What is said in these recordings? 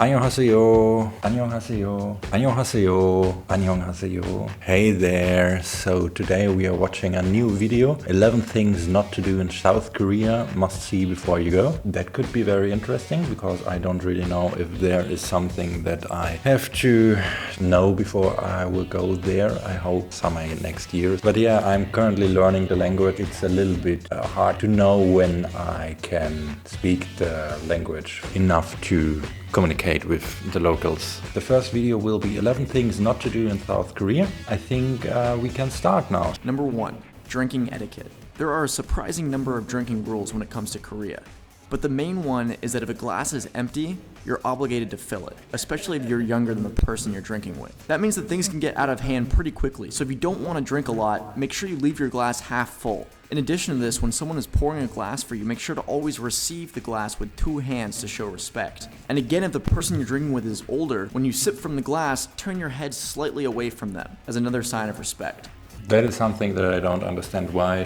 안녕하세요. 안녕하세요. 안녕하세요. 안녕하세요. Hey there. So today we are watching a new video. 11 things not to do in South Korea. Must see before you go. That could be very interesting because I don't really know if there is something that I have to know before I will go there. I hope summer next year. But yeah, I'm currently learning the language. It's a little bit hard to know when I can speak the language enough to communicate with the locals. The first video will be 11 things not to do in South Korea. I think we can start now. Number 1. Drinking etiquette. There are a surprising number of drinking rules when it comes to Korea. But the main one is that if a glass is empty, you're obligated to fill it, especially if you're younger than the person you're drinking with. That means that things can get out of hand pretty quickly, so if you don't want to drink a lot, make sure you leave your glass half full. In addition to this, when someone is pouring a glass for you, make sure to always receive the glass with 2 hands to show respect. And again, if the person you're drinking with is older, when you sip from the glass, turn your head slightly away from them, as another sign of respect. That is something that I don't understand. Why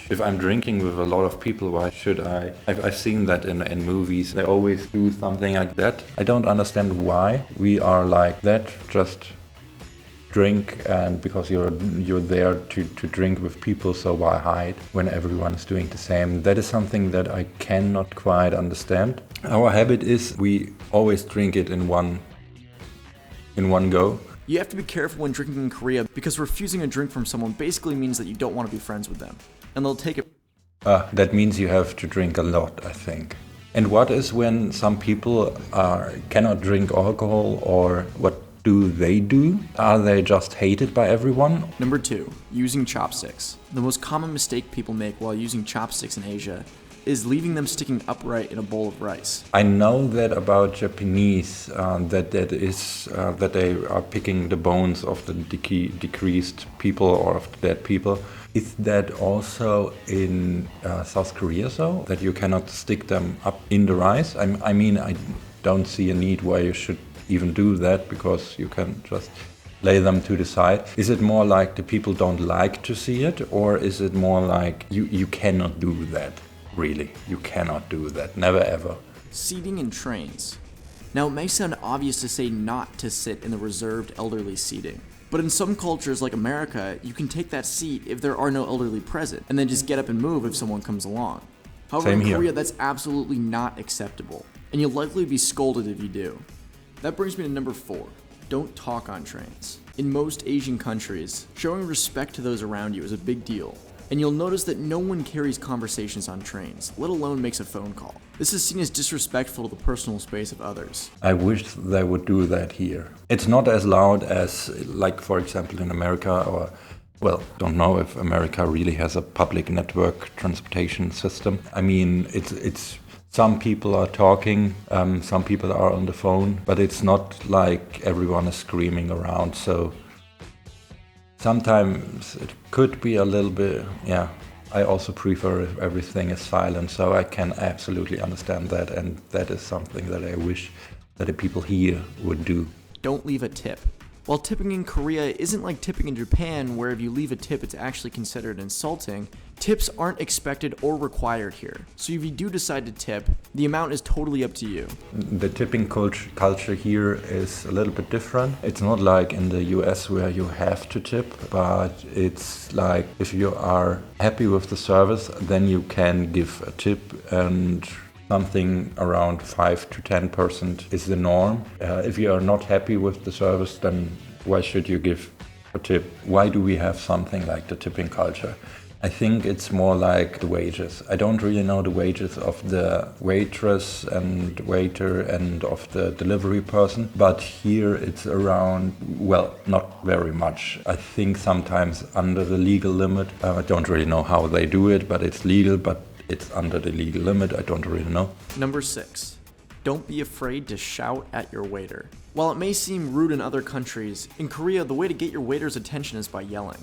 if I'm drinking with a lot of people, why should I? I've seen that in movies. They always do something like that. I don't understand why we are like that. Just drink, and because you're there to drink with people, so why hide when everyone is doing the same? That is something that I cannot quite understand. Our habit is we always drink it in one go. You have to be careful when drinking in Korea because refusing a drink from someone basically means that you don't want to be friends with them. And they'll take it. That means you have to drink a lot, I think. And what is when some people cannot drink alcohol, or what do they do? Are they just hated by everyone? Number 2, using chopsticks. The most common mistake people make while using chopsticks in Asia is leaving them sticking upright in a bowl of rice. I know that about Japanese, that they are picking the bones of the decreased people or of the dead people. Is that also in South Korea so? That you cannot stick them up in the rice? I mean, I don't see a need why you should even do that, because you can just lay them to the side. Is it more like the people don't like to see it, or is it more like you cannot do that? Really, you cannot do that. Never ever. Seating in trains. Now, it may sound obvious to say not to sit in the reserved elderly seating. But in some cultures like America, you can take that seat if there are no elderly present, and then just get up and move if someone comes along. However, in Korea, that's absolutely not acceptable, and you'll likely be scolded if you do. That brings me to number 4. Don't talk on trains. In most Asian countries, showing respect to those around you is a big deal. And you'll notice that no one carries conversations on trains, let alone makes a phone call. This is seen as disrespectful to the personal space of others. I wish they would do that here. It's not as loud as, like, for example, in America, or, well, don't know if America really has a public network transportation system. I mean, it's some people are talking, some people are on the phone, but it's not like everyone is screaming around, so sometimes it could be a little bit, yeah. I also prefer if everything is silent, so I can absolutely understand that, and that is something that I wish that the people here would do. Don't leave a tip. While tipping in Korea isn't like tipping in Japan, where if you leave a tip it's actually considered insulting, tips aren't expected or required here. So if you do decide to tip, the amount is totally up to you. The tipping culture here is a little bit different. It's not like in the US where you have to tip, but it's like if you are happy with the service, then you can give a tip, and something around 5 to 10% is the norm. If you are not happy with the service, then why should you give a tip? Why do we have something like the tipping culture? I think it's more like the wages. I don't really know the wages of the waitress and waiter and of the delivery person, but here it's around, well, not very much. I think sometimes under the legal limit. I don't really know how they do it, but it's legal, but it's under the legal limit. I don't really know. Number 6. Don't be afraid to shout at your waiter. While it may seem rude in other countries, in Korea, the way to get your waiter's attention is by yelling.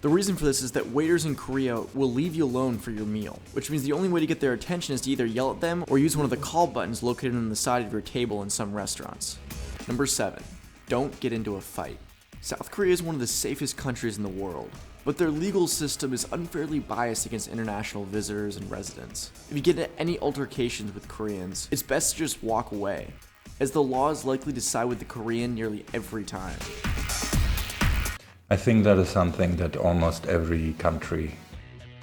The reason for this is that waiters in Korea will leave you alone for your meal, which means the only way to get their attention is to either yell at them or use one of the call buttons located on the side of your table in some restaurants. Number 7. Don't get into a fight. South Korea is one of the safest countries in the world, but their legal system is unfairly biased against international visitors and residents. If you get into any altercations with Koreans, it's best to just walk away. as the law is likely to side with the Korean nearly every time. I think that is something that almost every country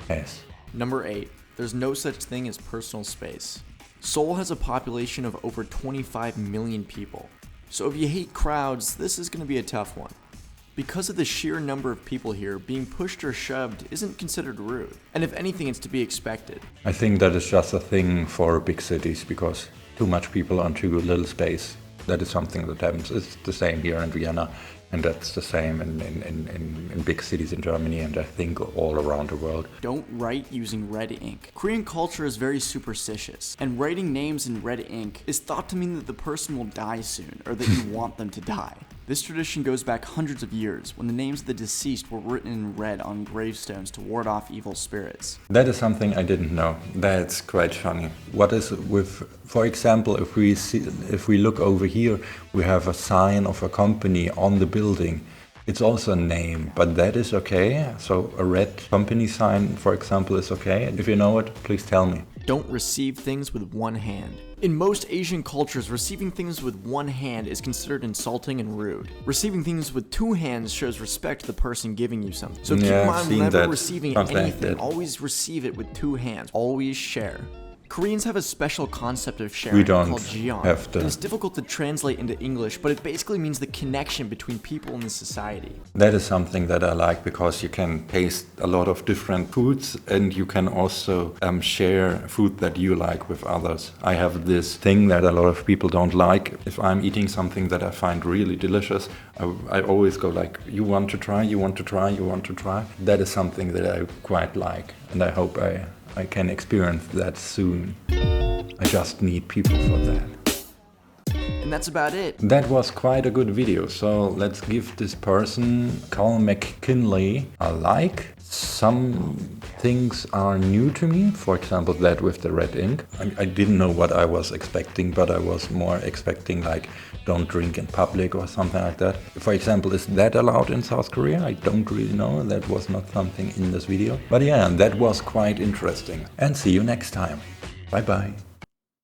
has. Number 8. There's no such thing as personal space. Seoul has a population of over 25 million people. So if you hate crowds, this is going to be a tough one. Because of the sheer number of people here, being pushed or shoved isn't considered rude. And if anything, it's to be expected. I think that is just a thing for big cities because too much people on too little space. That is something that happens. It's the same here in Vienna, and that's the same in big cities in Germany, and I think all around the world. Don't write using red ink. Korean culture is very superstitious, and writing names in red ink is thought to mean that the person will die soon, or that you want them to die. This tradition goes back hundreds of years, when the names of the deceased were written in red on gravestones to ward off evil spirits. That is something I didn't know. That's quite funny. What is with, for example, if we look over here, we have a sign of a company on the building. It's also a name, but that is okay. So a red company sign, for example, is okay. If you know it, please tell me. Don't receive things with one hand. In most Asian cultures, receiving things with one hand is considered insulting and rude. Receiving things with two hands shows respect to the person giving you something. So keep in mind, whenever receiving anything, always receive it with two hands. Always share. Koreans have a special concept of sharing called jeon. And it's difficult to translate into English, but it basically means the connection between people in the society. That is something that I like because you can taste a lot of different foods and you can also share food that you like with others. I have this thing that a lot of people don't like. If I'm eating something that I find really delicious, I always go like, you want to try, you want to try, you want to try. That is something that I quite like, and I hope I can experience that soon. I just need people for that. And that's about it. That was quite a good video, so let's give this person, Carl McKinley, a like. Some things are new to me, for example that with the red ink. I didn't know what I was expecting, but I was more expecting like don't drink in public or something like that. For example, is that allowed in South Korea? I don't really know, that was not something in this video. But yeah, that was quite interesting. And see you next time. Bye bye.